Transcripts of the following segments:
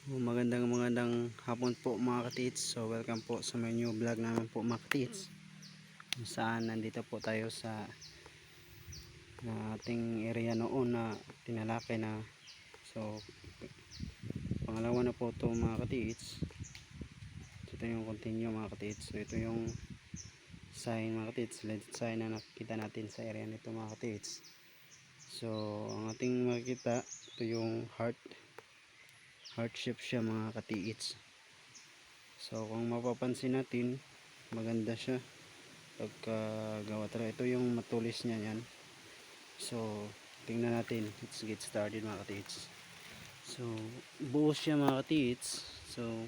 Magandang hapon po mga katits. So welcome po sa my new vlog naman po mga katits, kung saan nandito po tayo sa ating area noon na tinalakay na. So pangalawa na po ito mga katits. Ito yung continue mga katits. So ito yung sign mga katits, legit sign na nakikita natin sa area nito mga katits. So ang ating makikita, ito yung heart shape siya mga katiits. So kung mapapansin natin, maganda siya pagkagawa talaga. Ito yung matulis niya yan. So tingnan natin, let's get started mga katiits. So buo siya mga katiits. So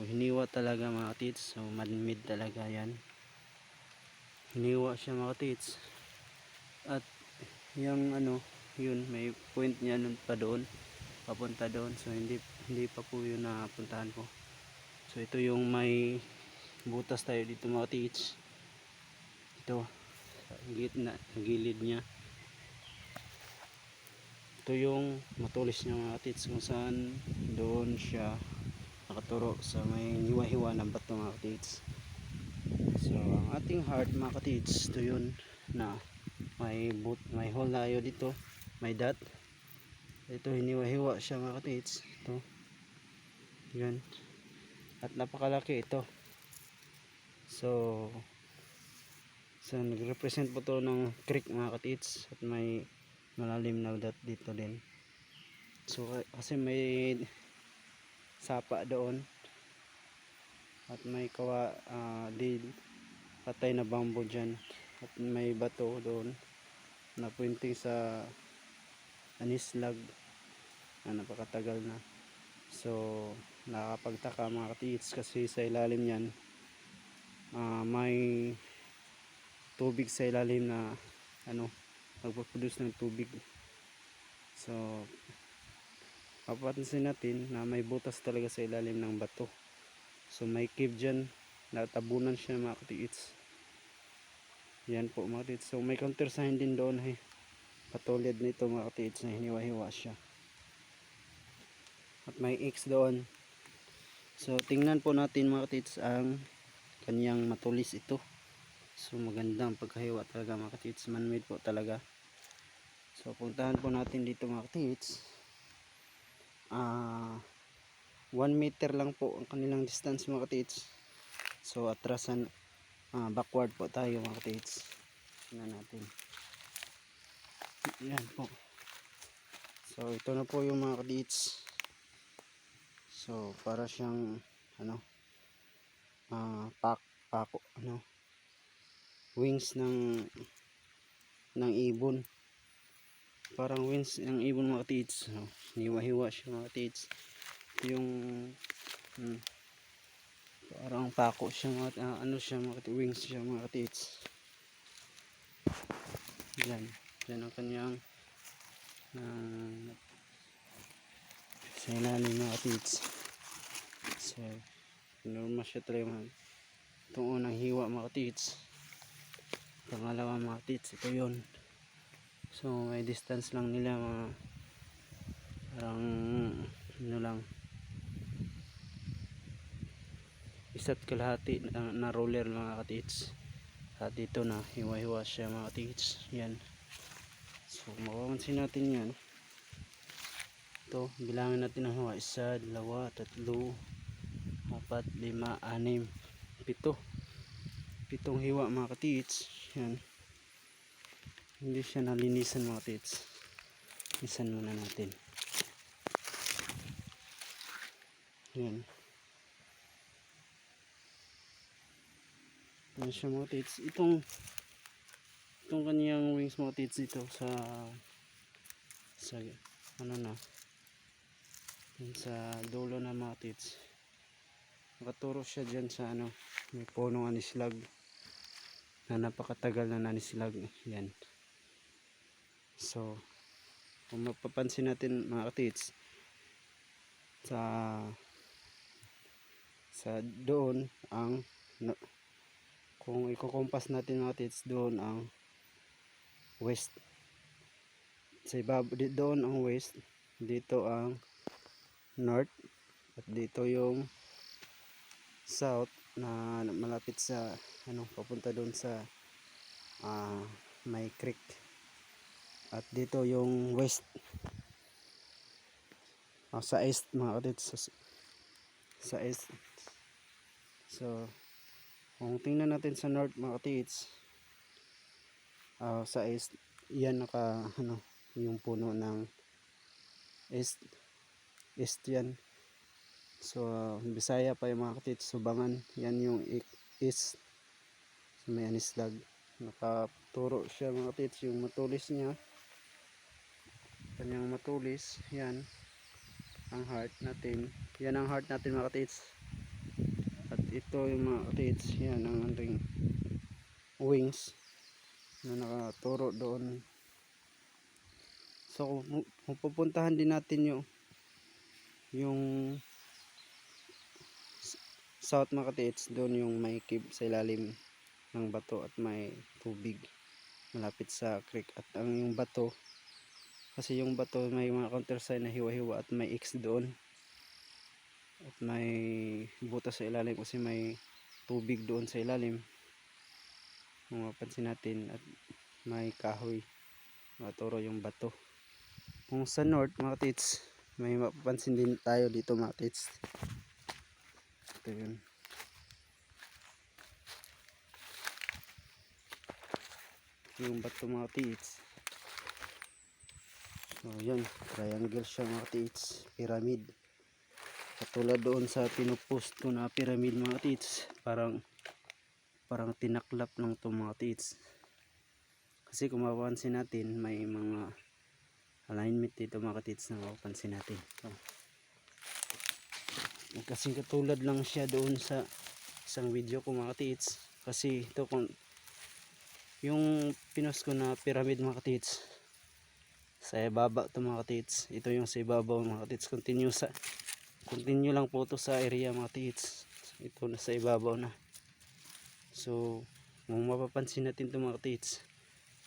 hiniwa talaga mga katiits. So man-made talaga yan, hiniwa siya mga katiits. At yung yun, may point niya nun pa doon, papunta doon. So hindi pa po yun napuntahan ko. So ito yung may butas tayo dito mga katiits. Ito sa gilid niya, ito yung matulis niya mga katiits, kung saan doon siya nakaturo sa may hiwa-hiwa ng bato mga katiits. So ang ating heart mga katiits, ito yun na may hole tayo dito, may dot. Ito hiniwa-hiwa siya mga katiits. Ito yan, at napakalaki ito. So nagrepresent po to ng creek mga katiits, at may malalim na dot dito din. So kasi may sapa doon, at may patay na bamboo dyan, at may bato doon na pointing sa anislag na napakatagal na. So nakakapagtaka mga katiits, kasi sa ilalim yan may tubig sa ilalim na nagpo-produce ng tubig. So papansin natin na may butas talaga sa ilalim ng bato. So may cave dyan, natabunan siya mga katiits. Yan po mga katiits. So may counter sign din doon, patulad nito mga katiits, na hiniwa-hiwa siya, at may X doon. So tingnan po natin mga katiits ang kanyang matulis ito. So magandang pagkahiwa talaga mga katiits, man-made po talaga. So puntahan po natin dito mga katiits. 1 meter lang po ang kanilang distance mga katiits. So atrasan, backward po tayo mga katiits. Tingnan natin. Yan po. So ito na po yung mga katiits. So para siyang pako, wings ng ibon. Parang wings ng ibon mga katiits. So hiwa-hiwa siya mga katiits. Yung parang pako siya mga wings siya mga katiits. Yan ang kanyang sa ilalim mga katiits. So normal siya talaga. Itong unang hiwa mga katiits, pangalawa mga katiits, ito yun. So may distance lang nila mga parang lang, isa't kalahati na roller mga katiits. At dito na hiwa-hiwa siya mga katiits. Yan. So mapapansin natin yan. Ito, bilangin natin ang hiwa. 1, 2, 3, 4, 5, 6, 7. Pitong hiwa mga katiits. Yan. Hindi siya nalinisan mga katiits. Linisan muna natin. Yan. Yan siya mga katiits. Itong kaniyang wings mga katiits dito sa sa dulo na mga katiits. Nakaturo siya dyan sa may punong anislag na napakatagal na nanislag. Yan. So kung mapapansin natin mga katiits, sa doon ang kung iko-compass natin mga katiits, doon ang west. Sa doon ang west, dito ang north at dito yung south na malapit sa ano papunta doon sa may creek, at dito yung west sa east mga katids, sa east. So kung tingnan natin sa north mga katids, sa east yan naka ano yung puno ng east yan. So Bisaya pa yung mga katids, Subangan yan yung east. So, may anislag, nakaturo siya mga katids, yung matulis niya, kanyang matulis, yan ang heart natin, yan ang heart natin mga katids. At ito yung mga katids, yan ang ating wings na nakaturo doon. So kung pupuntahan din natin yung south mga katids, doon yung may cave sa ilalim ng bato at may tubig malapit sa creek. At ang yung bato, kasi yung bato may mga countersign na hiwa-hiwa at may X doon at may butas sa ilalim kasi may tubig doon sa ilalim kung mapansin natin, at may kahoy maturo yung bato. Kung sa north mga katids, may mapapansin din tayo dito mga katids. Ito yun, yung bato mga katids. So yan, triangle siya mga katids, pyramid, katulad doon sa pinupost ko na pyramid mga katids. Parang tinaklap ng to mga katids, kasi kung mapapansin natin may mga alignment dito mga katids na mapapansin natin. So, kasi katulad lang siya doon sa isang video ko mga katids, kasi ito kung yung pinost ko na pyramid mga katids, sa ibaba ito mga katids, ito yung sa ibabaw mga katids, continue lang po ito sa area mga katids, ito na sa ibabaw na. So kung mapapansin natin ito mga katids,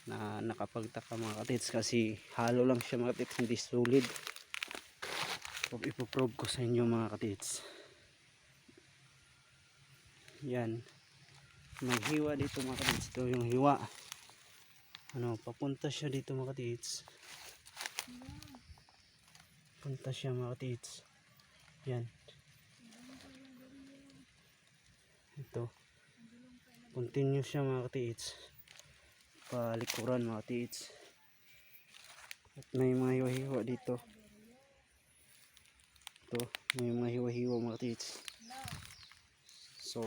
na nakapagtaka mga katids, kasi halo lang siya mga katids, hindi solid. Ipoprove ko sa inyo mga katids. Yan, may hiwa dito mga katids, ito yung hiwa, ano, papunta siya dito mga katids, punta siya mga katids. Yan, ito continue siya mga katids, palikuran mga katids, at may mga hiwa-hiwa dito. Ito may mga hiwa-hiwa mga katids. So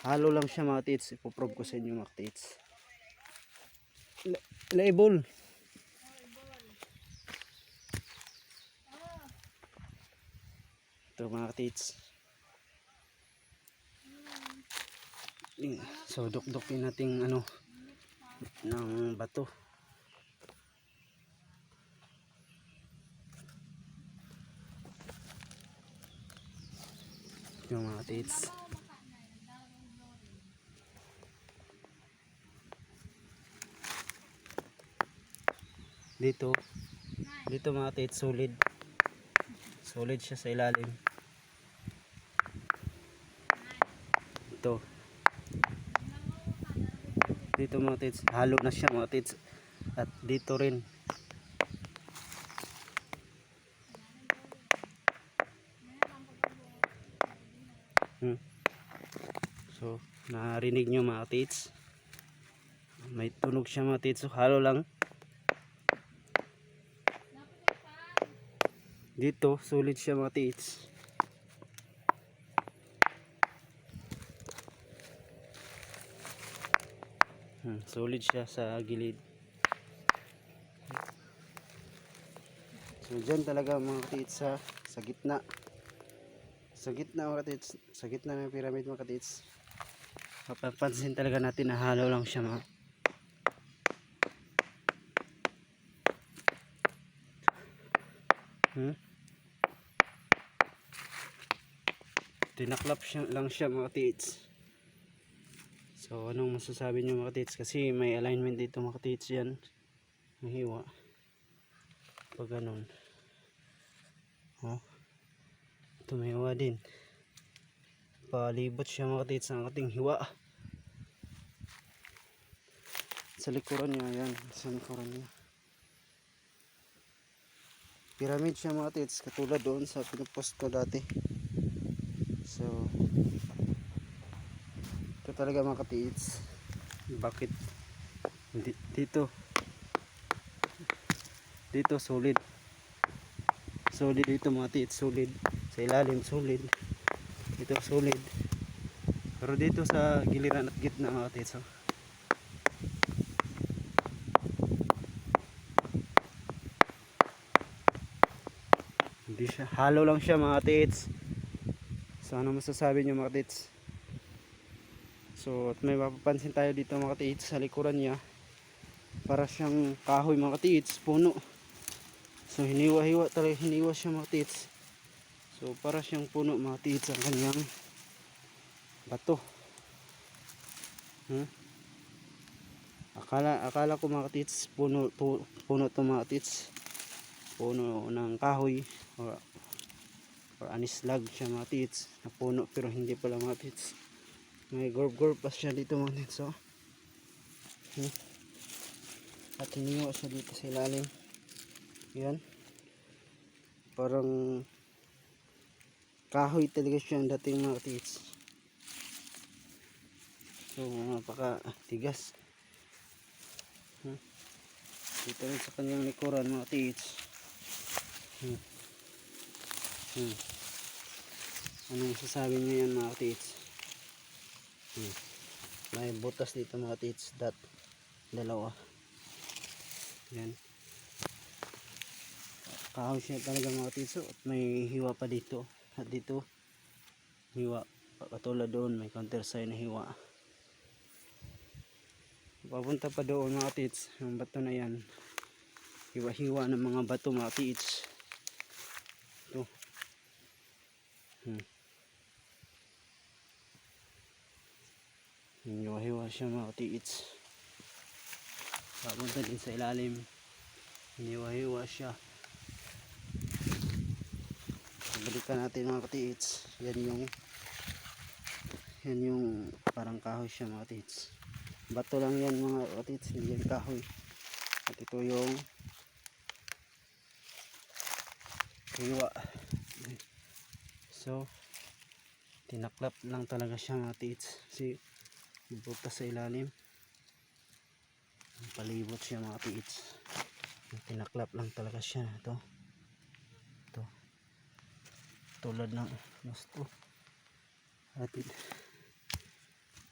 halo lang siya mga katids, ipoprove ko sa inyo mga katids. Label ito mga katids. So dukdukin natin ano ng bato. Yung mga katids, dito mga katids, solid siya sa ilalim. Ito dito mga katids, halo na siya mga katids, at dito rin. So narinig nyo mga katids, may tunog siya mga katids. So halo lang dito, solid siya mga katids. Solid siya sa gilid. So dyan talaga mga katids, sa gitna mga katids, sa gitna ng pyramid mga katids, mapapansin talaga natin na halo lang siya mga. Tinaklap lang siya mga katids. So anong masasabi nyo mga katids, kasi may alignment dito mga katids, yan ang hiwa pag ganun. Oh, tumiwa din. Palibot siya mga katiits ng ating hiwa. Sa likuran niya, yan. Sa likuran niya. Pyramid siya mga katiits, katulad doon sa pinupost ko dati. So, ito talaga mga katiits. Bakit? Dito solid. Solid dito mga katiits, solid. Sa ilalim solid. Dito solid. Pero dito sa giliran at gitna mga katiits, oh. Hindi siya, hollow lang siya mga katiits. So ano masasabi nyo mga katiits? So at may mapapansin tayo dito mga katiits sa likuran niya. Para siyang kahoy mga katiits, puno. So hiniwa-hiwa talaga, hiniwa siya mga katiits. So para siyang puno mga katiits ang kanyang bato. Akala ko mga katiits puno to mga katiits. Puno ng kahoy or anislag siya mga katiits na puno, pero hindi pala mga katiits. May gorb pa siya dito mga katiits, oh. At hiniwa siya dito sa ilalim. Yan, parang kahoy talaga siya ang dating mga katiits. So napaka tigas. Dito rin sa kanyang likuran mga katiits. Anong sasabi niyo yan mga katiits? May butas dito mga katiits, dalawa. Yan, kahoy siya talaga mga katiits. At may hiwa pa dito. At dito hiwa, katulad doon may counter sign na hiwa. Papunta pa doon mga katiits. Yung bato na yan, hiwa-hiwa ng mga bato mga katiits. Ito. Hiwa-hiwa siya mga katiits. Papunta din sa ilalim, hiwa-hiwa siya. Balikan natin mga katiits. Yan yung parang kahoy siya mga katiits. Bato lang yan mga katiits, hindi yan kahoy. At ito yung hiwa. So tinaklap lang talaga siya mga katiits, kasi butas sa ilalim. Palibot siya mga katiits. Tinaklap lang talaga siya. Ito tulad ng gusto. At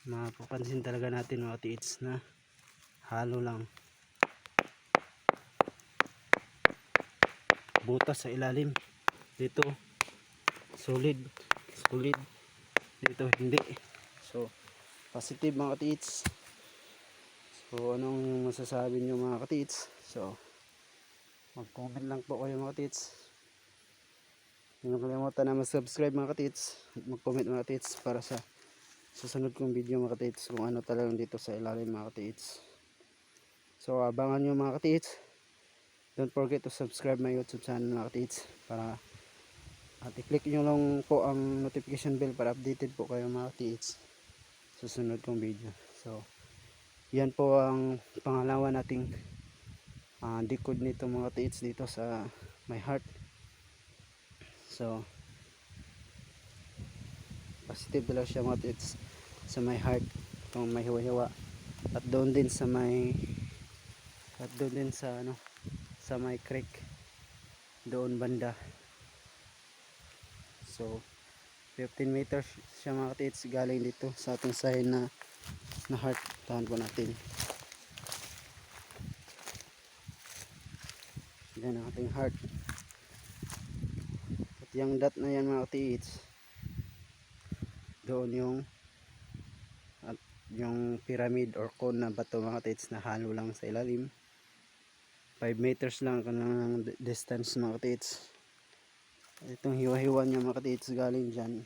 mapapansin talaga natin mga katiits na halo lang, butas sa ilalim. Dito solid, dito hindi. So positive mga katiits. So anong masasabi nyo mga katiits? So mag-comment lang po kayo mga katiits. Huwag kalimutan na mag-subscribe mga katiits at mag-comment mga katiits para sa susunod kong video mga katiits, kung ano talagang dito sa ilalim mga katiits. So abangan nyo mga katiits. Don't forget to subscribe my YouTube channel mga katiits, para at i-click nyo lang po ang notification bell para updated po kayo mga katiits susunod kong video. So yan po ang pangalawa nating decode nito mga katiits dito sa my heart. So positive lang siya mga katiits sa my heart, kung may hiwa-hiwa. At doon din sa sa may creek doon banda. So 15 meters siya mga katiits galing dito sa ating side na heart. Tahan po natin. Yan ang ating heart. At yung dot na yan mga katiits, doon yung pyramid or cone na bato mga katiits na halo lang sa ilalim. 5 meters lang ang distance mga katiits. Itong hiwa-hiwa niya mga katiits galing dyan,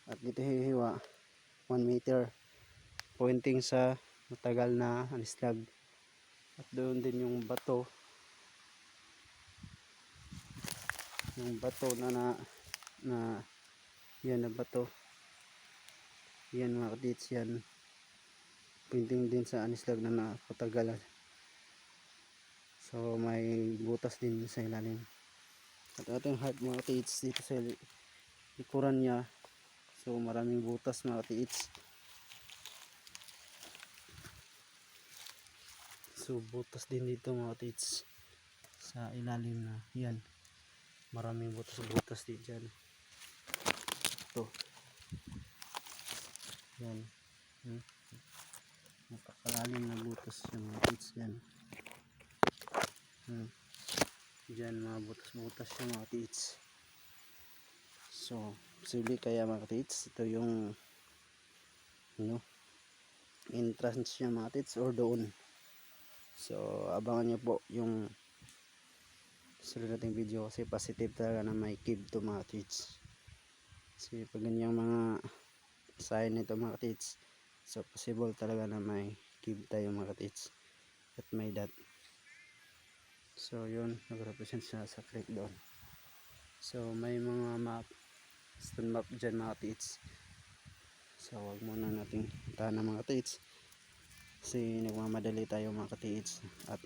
at dito hiwa 1 meter pointing sa matagal na anislag. At doon din yung bato, yung bato na yan na bato. Yan mga katiits, yan pwedeng din sa anislag na napatagalan. So may butas din sa ilalim. At ating heart mga katiits dito sa likuran niya. So maraming butas mga katiits. So butas din dito mga katiits sa ilalim na yan. Maraming butas din dyan. Ito. Yan. Napakalalim na butas yung mga katiits yan. Dyan mga butas yung mga katiits. So posible kaya mga katiits ito yung entrance niya mga katiits or doon. So abangan nyo po yung sunod nating video kasi positive talaga na may cave to mga katiits. Kasi pag ganyang mga sign nito mga katiits, so possible talaga na may cave tayo mga katiits at may dot. So yun, nag-represent siya sa creek doon. So may mga map, stone map dyan mga katiits. So wag muna nating tahan ng mga katiits kasi nagmamadali tayo mga katiits. At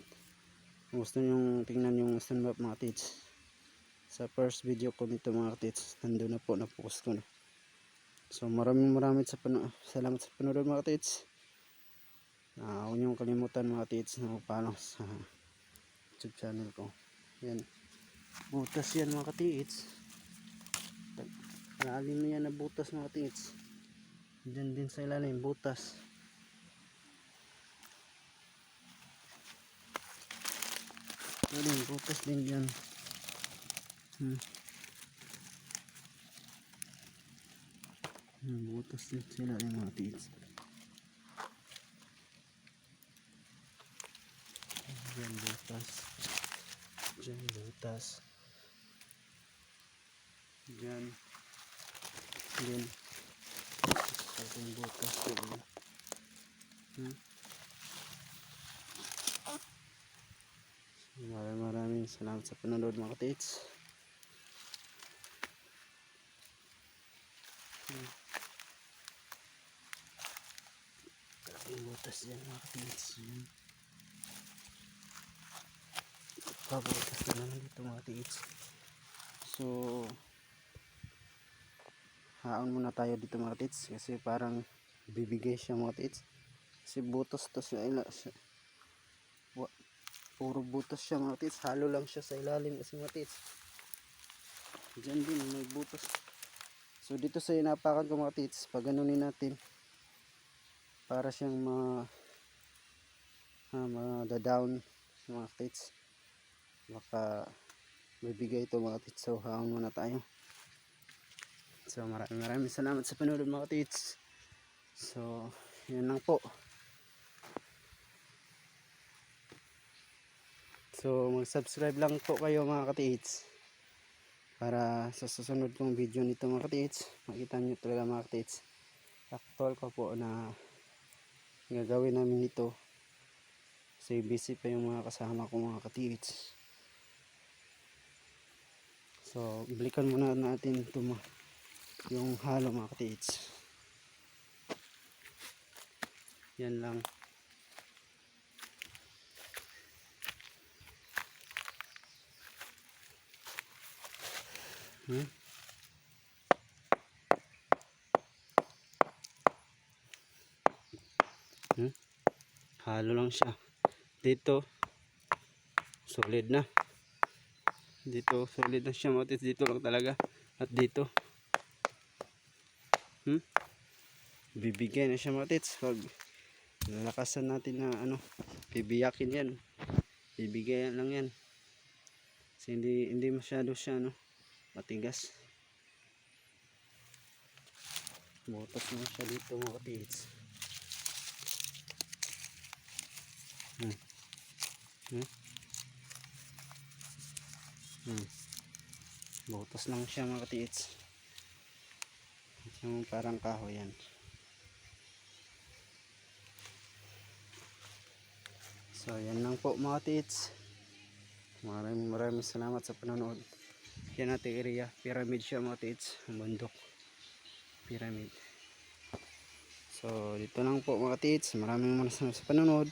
kung gusto nyong tingnan yung stone map mga katiits, sa first video ko nito mga katiits, nandun na po, na-post ko na. So maraming salamat sa panonood mga katiits. Huwag niyong kalimutan mga katiits na magpalo sa YouTube channel ko. Yan, butas yan mga katiits. Lalim na yan na butas mga katiits. Diyan din sa ilalim butas. Yan, butas din yan. Butas din sa ilalim mga katiits. Diyan butas. Diyan butas. Diyan. Diyan. Ating butas doon. Maraming salamat sa panonood mga katiits. Ating butas dyan mga katiits. Pabutas na naman dito mga katiits. So haon muna tayo dito mga katiits kasi parang bibigay siya mga katiits. Kasi butas to sa puro butas siya mga katiits. Halo lang siya sa ilalim kasi mga katiits. Diyan din may butas. So dito sa inapakan ko mga katiits, pag ganunin natin para siyang down mga katiits. Baka bibigay ito mga katiits. So haon muna tayo. So maraming salamat sa panonood mga katiits. So yun lang po. So mag-subscribe lang po kayo mga katiits para sa susunod kong video nito mga katiits, makita nyo talaga mga katiits actual ko po na gagawin namin ito kasi busy pa yung mga kasama ko mga katiits. So balikan muna natin ito yung halo mga katiits. Yan lang. Halo lang siya. Dito solid na. Dito solid na siya mga katiits. Dito lang talaga. At dito bibigyan na siya mga katiits. Pag lalakasan natin na bibiyakin yan. Bibigyan lang yan. Kasi hindi masyado siya matigas. Butas na siya dito mga katiits. Butas lang siya mga katiits. Yung parang kahoy yan. So yan lang po mga katiits. Maraming salamat sa panonood. yan natin area. Pyramid siya mga tits, ang bundok. Pyramid. So dito lang po mga tits, maraming sa panonood.